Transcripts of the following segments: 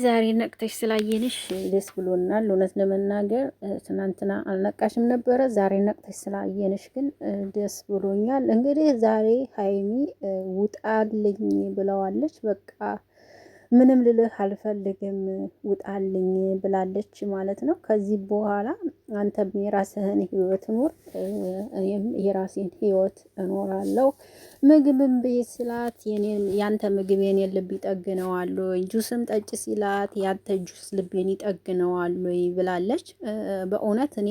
ዛሬ ነቅተሽ ስላየንሽ ደስ ብሎናል። እውነት ለመናገር ትናንትና አልነቃሽም ነበረ። ዛሬ ነቅተሽ ስላየንሽ ግን ደስ ብሎኛል። እንግዲህ ዛሬ ሀይሚ ውጣልኝ ብለዋለች። በቃ ምንም ልልህ አልፈልግም ውጣልኝ ብላለች ማለት ነው። ከዚህ በኋላ አንተም የራስህን ህይወት ኑር፣ እኔም የራሴን ህይወት እኖራለሁ። ምግብም ቤት ስላት ያንተ ምግብ የኔን ልብ ይጠግነዋል ወይ፣ ጁስም ጠጭ ሲላት ያንተ ጁስ ልቤን ይጠግነዋል ወይ ብላለች። በእውነት እኔ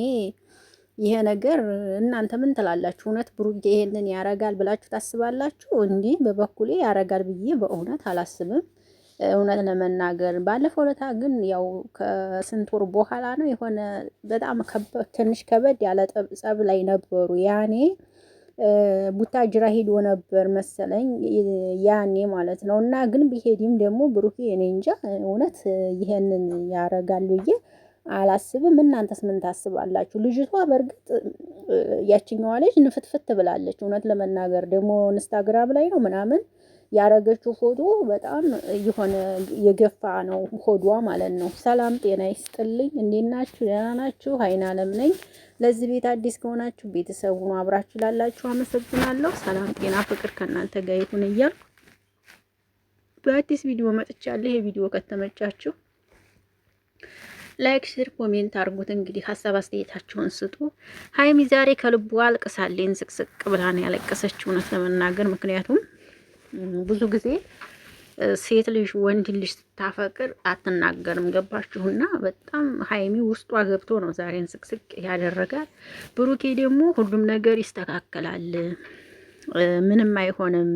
ይሄ ነገር እናንተ ምን ትላላችሁ? እውነት ብሩክ ይሄንን ያረጋል ብላችሁ ታስባላችሁ? እንዲህ በበኩሌ ያረጋል ብዬ በእውነት አላስብም። እውነት ለመናገር ባለፈው ለታ ግን ያው ከስንት ወር በኋላ ነው የሆነ በጣም ትንሽ ከበድ ያለ ጸብ ላይ ነበሩ። ያኔ ቡታጅራ ሄዶ ነበር መሰለኝ ያኔ ማለት ነው። እና ግን ቢሄድም ደግሞ ብሩኬ እኔ እንጃ እውነት ይሄንን ያረጋል ብዬ አላስብም። እናንተስ ምን ታስባላችሁ? ልጅቷ በእርግጥ ያችኛዋ ልጅ ንፍትፍት ብላለች። እውነት ለመናገር ደግሞ ኢንስታግራም ላይ ነው ምናምን ያረገችው ፎቶ በጣም የሆነ የገፋ ነው ሆዷ ማለት ነው። ሰላም ጤና ይስጥልኝ። እንዴት ናችሁ? ደህና ናችሁ? ሀይን አለም ነኝ። ለዚህ ቤት አዲስ ከሆናችሁ ቤተሰቡን አብራችሁ ላላችሁ አመሰግናለሁ። ሰላም ጤና ፍቅር ከእናንተ ጋር ይሁን እያልኩ በአዲስ ቪዲዮ መጥቻለሁ። ይሄ ቪዲዮ ከተመቻችሁ ላይክ፣ ሼር፣ ኮሜንት አድርጉት። እንግዲህ ሀሳብ አስተያየታችሁን ስጡ። ሀይሚ ዛሬ ከልቧ አልቅሳለች። ስቅስቅ ብላ ነው ያለቀሰችው እውነት ለመናገር ምክንያቱም ብዙ ጊዜ ሴት ልጅ ወንድ ልጅ ስታፈቅር አትናገርም። ገባችሁና? በጣም ሀይሚ ውስጧ ገብቶ ነው ዛሬን ስቅስቅ ያደረጋል። ብሩኬ ደግሞ ሁሉም ነገር ይስተካከላል፣ ምንም አይሆንም፣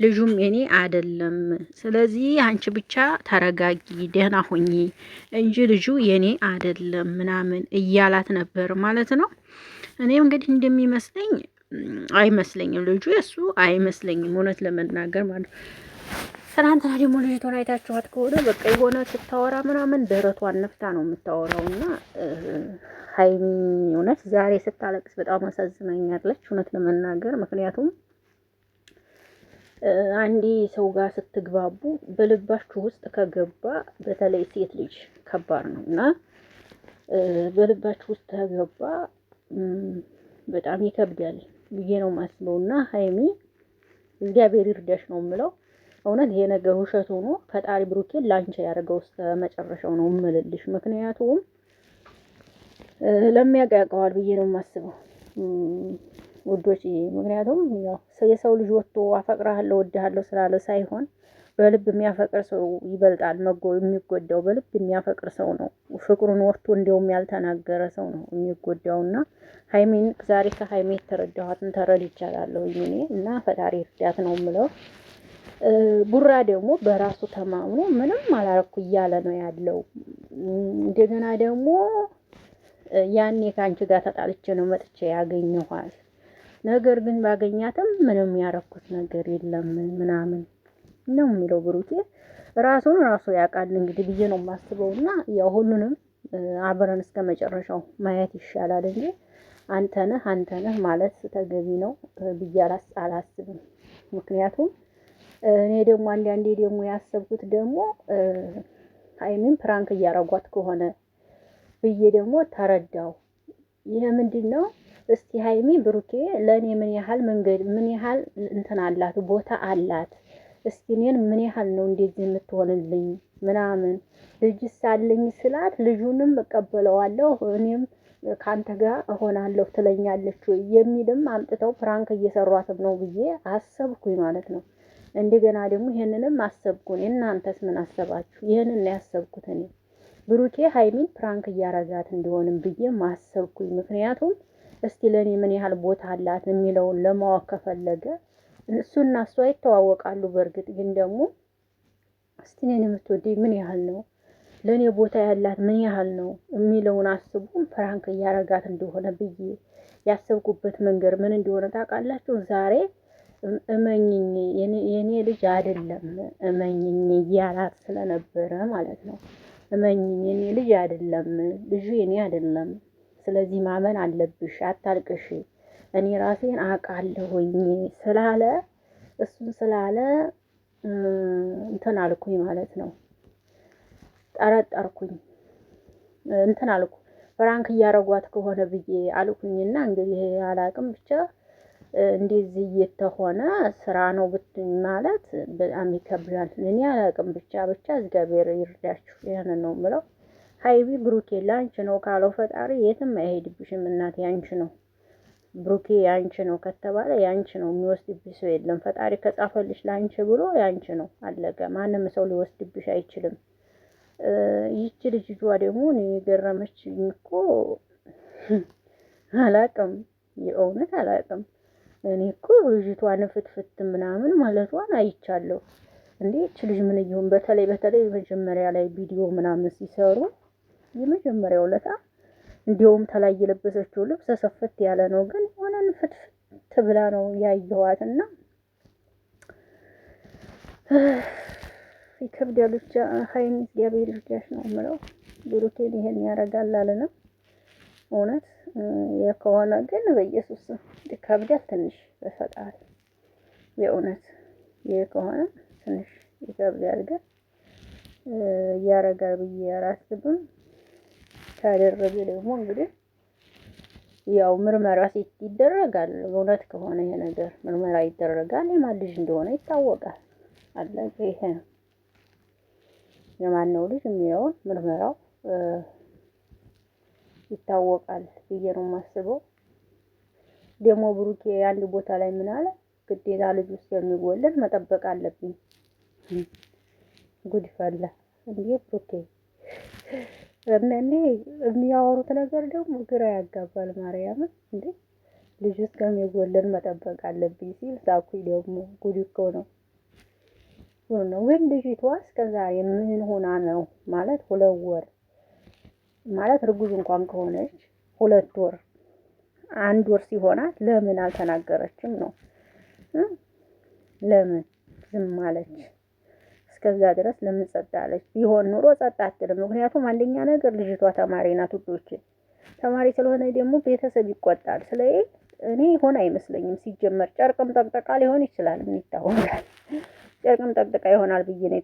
ልጁም የኔ አይደለም፣ ስለዚህ አንቺ ብቻ ተረጋጊ፣ ደህና ሁኚ እንጂ ልጁ የኔ አይደለም ምናምን እያላት ነበር ማለት ነው። እኔም እንግዲህ እንደሚመስለኝ አይመስለኝም፣ ልጁ የሱ አይመስለኝም እውነት ለመናገር ማለት ነው። ትናንትና ደግሞ ልጅቷን አይታችኋት ከሆነ በቃ የሆነ ስታወራ ምናምን ደረቷን ነፍታ ነው የምታወራው። እና ሀይሚ እውነት ዛሬ ስታለቅስ በጣም አሳዝናኛለች እውነት ለመናገር ምክንያቱም አንዴ ሰው ጋር ስትግባቡ በልባችሁ ውስጥ ከገባ በተለይ ሴት ልጅ ከባድ ነው እና በልባችሁ ውስጥ ከገባ በጣም ይከብዳል ብዬ ነው የማስበው። እና ሀይሚ እግዚአብሔር ይርዳሽ ነው የምለው። እውነት ይሄ ነገር ውሸት ሆኖ ፈጣሪ ብሩኬን ላንቺ ያደርገው እስከ መጨረሻው ነው የምልልሽ። ምክንያቱም ለሚያውቀዋል ብዬ ነው የማስበው ውዶች። ምክንያቱም ያው የሰው ልጅ ወጥቶ አፈቅርሃለሁ ወድሃለሁ ስላለ ሳይሆን በልብ የሚያፈቅር ሰው ይበልጣል የሚጎዳው። በልብ የሚያፈቅር ሰው ነው ፍቅሩን ወጥቶ እንደውም ያልተናገረ ሰው ነው የሚጎዳውና ሀይሚን ዛሬ ከሀይሚ የተረዳኋትን ተረድቻለሁ እኔ እና ፈጣሪ እርዳት ነው የምለው። ቡራ ደግሞ በራሱ ተማምኖ ምንም አላረኩ እያለ ነው ያለው። እንደገና ደግሞ ያኔ ከአንቺ ጋር ተጣልቼ ነው መጥቼ ያገኘኋት፣ ነገር ግን ባገኛትም ምንም ያረኩት ነገር የለም ምናምን ነው የሚለው ብሩኬ። ራሱን ራሱ ያውቃል እንግዲህ ብዬ ነው የማስበው። እና ያው ሁሉንም አብረን እስከ መጨረሻው ማየት ይሻላል እንጂ አንተነህ ማለት ተገቢ ነው ብዬ አላስብም። ምክንያቱም እኔ ደግሞ አንዳንዴ ደግሞ ያሰብኩት ደግሞ ሀይሚን ፕራንክ እያረጓት ከሆነ ብዬ ደግሞ ተረዳው። ይሄ ምንድን ነው? እስቲ ሀይሚ ብሩኬ ለእኔ ምን ያህል መንገድ ምን ያህል እንትን አላት ቦታ አላት፣ እስቲ እኔን ምን ያህል ነው እንደዚህ የምትሆንልኝ ምናምን፣ ልጅስ አለኝ ስላት ልጁንም እቀበለዋለሁ እኔም ከአንተ ጋር እሆናለሁ ትለኛለች ወይ የሚልም አምጥተው ፕራንክ እየሰሯትም ነው ብዬ አሰብኩኝ ማለት ነው። እንደገና ደግሞ ይሄንንም አሰብኩኝ። እናንተስ ምን አሰባችሁ? ይሄንን ነው ያሰብኩት እኔ። ብሩኬ ሀይሚን ፕራንክ እያረጋት እንደሆንም ብዬ ማሰብኩኝ። ምክንያቱም እስቲ ለኔ ምን ያህል ቦታ አላት የሚለውን ለማወቅ ከፈለገ እሱና እሷ ይተዋወቃሉ። በእርግጥ ግን ደግሞ እስቲ እኔን የምትወደኝ ምን ያህል ነው፣ ለኔ ቦታ ያላት ምን ያህል ነው የሚለውን አስቡ። ፕራንክ እያረጋት እንደሆነ ብዬ ያሰብኩበት መንገድ ምን እንደሆነ ታውቃላችሁ? ዛሬ እመኝኝ የኔ ልጅ አይደለም እመኝኝ እያላት ስለነበረ ማለት ነው። እመኝኝ የኔ ልጅ አይደለም፣ ልጁ የኔ አይደለም፣ ስለዚህ ማመን አለብሽ፣ አታልቅሽ፣ እኔ ራሴን አውቃለሁኝ ስላለ እሱን ስላለ እንትን አልኩኝ ማለት ነው። ጠረጠርኩኝ። እንትን አልኩ ፍራንክ እያረጓት ከሆነ ብዬ አልኩኝና እንግዲህ አላቅም ብቻ እንደዚህ እየተሆነ ስራ ነው ብትኝ ማለት በጣም ይከብዳል። እኔ አላቅም ብቻ እግዚአብሔር ይርዳችሁ። ያንን ነው የምለው። ሀይቢ ብሩኬ ላንቺ ነው ካለው ፈጣሪ የትም አይሄድብሽም እናቴ፣ ያንቺ ነው። ብሩኬ ያንቺ ነው ከተባለ ያንቺ ነው፣ የሚወስድብሽ ሰው የለም። ፈጣሪ ከጻፈልሽ ላንቺ ብሎ ያንቺ ነው፣ አለቀ። ማንም ሰው ሊወስድብሽ አይችልም። ይቺ ልጅቷ ደግሞ እኔ የገረመችኝ እኮ አላቅም፣ የእውነት አላቅም። እኔ እኮ ልጅቷን ፍትፍት ምናምን ማለቷን አይቻለሁ። እንዴ እቺ ልጅ ምን ይሁን? በተለይ መጀመሪያ ላይ ቪዲዮ ምናምን ሲሰሩ የመጀመሪያው ለታ እንዲያውም ተላይ የለበሰችው ልብስ ሰፈት ያለ ነው፣ ግን ሆነን ፍትፍት ብላ ነው ያየኋትና ይከብዳል። ብቻ ሀይሚ እግዚአብሔር ይርዳሽ ነው የምለው። ብሩኬን ይሄን ያደርጋል አለንም እውነት የከሆነ ግን በኢየሱስ ይከብዳል ትንሽ በፈጣሪ የእውነት የከሆነ ትንሽ ይከብዳል፣ ግን ያረጋል ብዬ አላስብም። ካደረገ ደግሞ እንግዲህ ያው ምርመራ ይደረጋል። እውነት ከሆነ ይሄ ነገር ምርመራ ይደረጋል። የማን ልጅ እንደሆነ ይታወቃል። አለቀ። ይሄ ነው የማን ነው ልጅ የሚለውን ምርመራው ይታወቃል ብዬ ነው የማስበው። ደግሞ ብሩኬ አንድ ቦታ ላይ ምን አለ? ግዴታ ልጅ ውስጥ የሚወለድ መጠበቅ አለብኝ። ጉድ ፈላ እንዴ ብሩኬ! እኔ የሚያወሩት ነገር ደግሞ ግራ ያጋባል። ማርያምን እንዴ ልጅ ውስጥ የሚወለድ መጠበቅ አለብኝ ሲል ሳኩኝ። ደግሞ ጉድ እኮ ነው ነው ወይ ልጅቷ እስከዛሬ ምን ሆና ነው ማለት 2 ወር ማለት እርጉዝ እንኳን ከሆነች 2 ወር 1 ወር ሲሆናት ለምን አልተናገረችም ነው? ለምን ዝም አለች? እስከዛ ድረስ ለምን ጸጥ አለች? ቢሆን ኑሮ ጸጥ አትልም። ምክንያቱም አንደኛ ነገር ልጅቷ ተማሪ ናት። ውዶቼ ተማሪ ስለሆነ ደግሞ ቤተሰብ ይቆጣል። ስለዚህ እኔ ሆነ አይመስለኝም። ሲጀመር ጨርቅም ጠቅጠቃ ሊሆን ይችላል፣ ምን ይታወቃል? ጨርቅም ጠቅጠቃ ይሆናል ብዬ ነው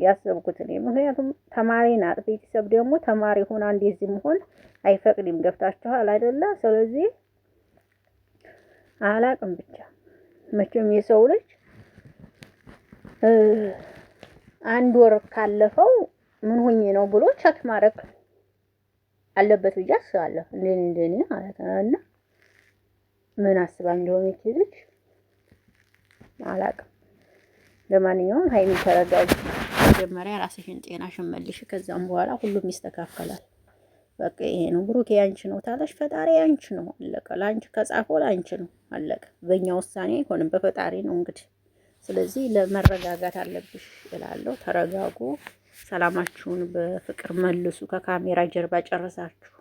ያሰብኩት እኔ። ምክንያቱም ተማሪ ናት። ቤተሰብ ደግሞ ተማሪ ሆና እንደዚህ መሆን አይፈቅድም። ገብታችኋል አይደለ? ስለዚህ አላቅም ብቻ መቼም የሰው ልጅ 1 ወር ካለፈው ምን ሆኜ ነው ብሎ ቸክ ማድረግ አለበት ብዬ አስባለሁ። እንደኔ ማለት ነው። እና ምን አስባ እንደሆነ ልጅ አላቅም። ለማንኛውም ሀይሚ ተረጋጊ። መጀመሪያ ራስሽን ጤናሽን መልሽ፣ ከዛም በኋላ ሁሉም ይስተካከላል። በቃ ይሄ ነው። ብሩክ ያንቺ ነው ታለሽ ፈጣሪ ያንቺ ነው፣ አለቀ። ላንቺ ከጻፈው ላንቺ ነው፣ አለቀ። በእኛ ውሳኔ አይሆንም፣ በፈጣሪ ነው እንግዲህ። ስለዚህ ለመረጋጋት አለብሽ እላለሁ። ተረጋጉ፣ ሰላማችሁን በፍቅር መልሱ። ከካሜራ ጀርባ ጨረሳችሁ